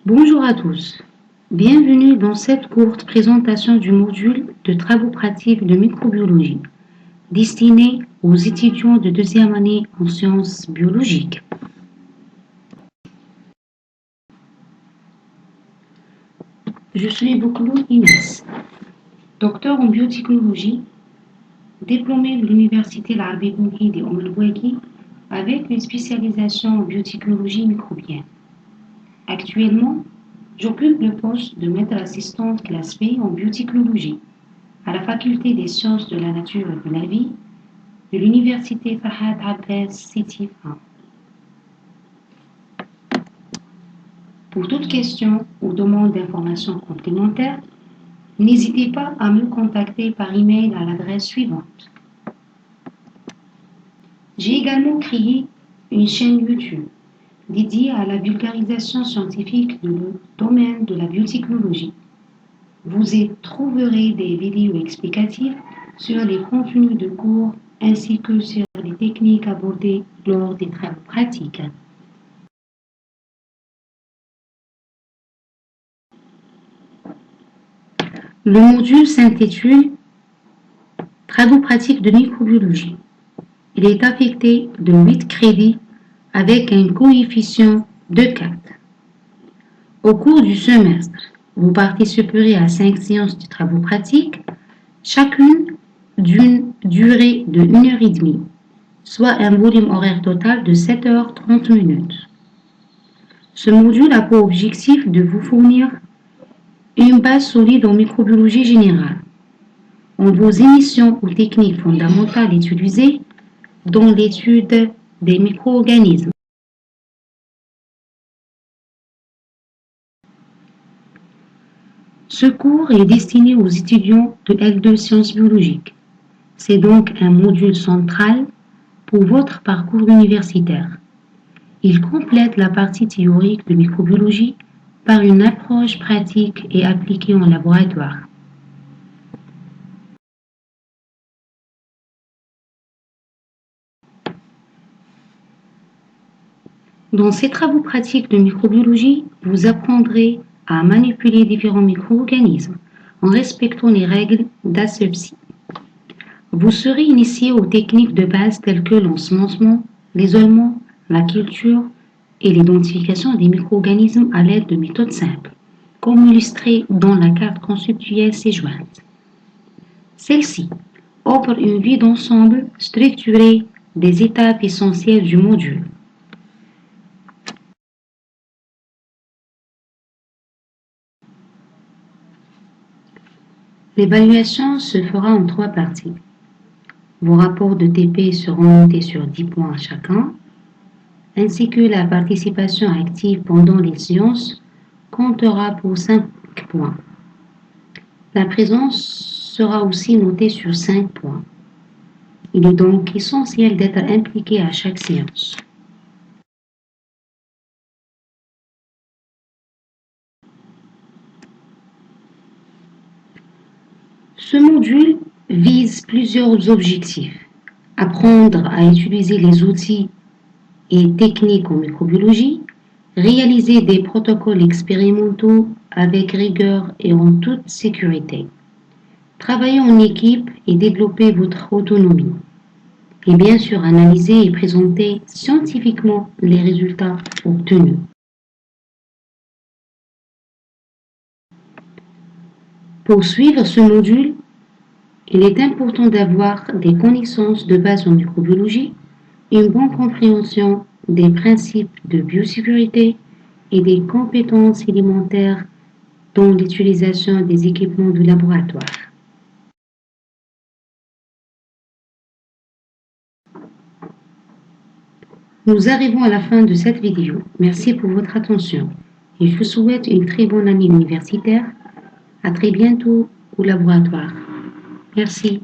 Bonjour à tous, bienvenue dans cette courte présentation du module de travaux pratiques de microbiologie destiné aux étudiants de deuxième année en sciences biologiques. Je suis Bouclou Inès, docteur en biotechnologie, diplômée de l'Université l'Arabie Bouygues de Oum El-Bouaghi avec une spécialisation en biotechnologie microbienne. Actuellement, j'occupe le poste de maître assistante classe B en biotechnologie à la Faculté des sciences de la nature et de la vie de l'Université Fahad Abbas Siti Fahd. Pour toute question ou demande d'informations complémentaires, n'hésitez pas à me contacter par email à l'adresse suivante. J'ai également créé une chaîne YouTube dédiée à la vulgarisation scientifique du domaine de la biotechnologie. Vous y trouverez des vidéos explicatives sur les contenus de cours ainsi que sur les techniques abordées lors des travaux pratiques. Le module s'intitule Travaux pratiques de microbiologie. Il est affecté de 8 crédits avec un coefficient de 4. Au cours du semestre, vous participerez à 5 séances de travaux pratiques, chacune d'une durée de 1h30, soit un volume horaire total de 7h30 minutes. Ce module a pour objectif de vous fournir une base solide en microbiologie générale, en vos émissions ou techniques fondamentales utilisées dans l'étude des micro-organismes. Ce cours est destiné aux étudiants de L2 sciences biologiques. C'est donc un module central pour votre parcours universitaire. Il complète la partie théorique de microbiologie par une approche pratique et appliquée en laboratoire. Dans ces travaux pratiques de microbiologie, vous apprendrez à manipuler différents micro-organismes en respectant les règles d'asepsie. Vous serez initié aux techniques de base telles que l'ensemencement, l'isolement, la culture et l'identification des micro-organismes à l'aide de méthodes simples, comme illustré dans la carte conceptuelle ci-jointe. Celle-ci offre une vue d'ensemble structurée des étapes essentielles du module. L'évaluation se fera en 3 parties. Vos rapports de TP seront notés sur 10 points chacun, ainsi que la participation active pendant les séances comptera pour 5 points. La présence sera aussi notée sur 5 points. Il est donc essentiel d'être impliqué à chaque séance. Ce module vise plusieurs objectifs. Apprendre à utiliser les outils et techniques en microbiologie, réaliser des protocoles expérimentaux avec rigueur et en toute sécurité, travailler en équipe et développer votre autonomie, et bien sûr analyser et présenter scientifiquement les résultats obtenus. Pour suivre ce module, il est important d'avoir des connaissances de base en microbiologie, une bonne compréhension des principes de biosécurité et des compétences élémentaires dans l'utilisation des équipements du laboratoire. Nous arrivons à la fin de cette vidéo. Merci pour votre attention et je vous souhaite une très bonne année universitaire. À très bientôt au laboratoire. Merci.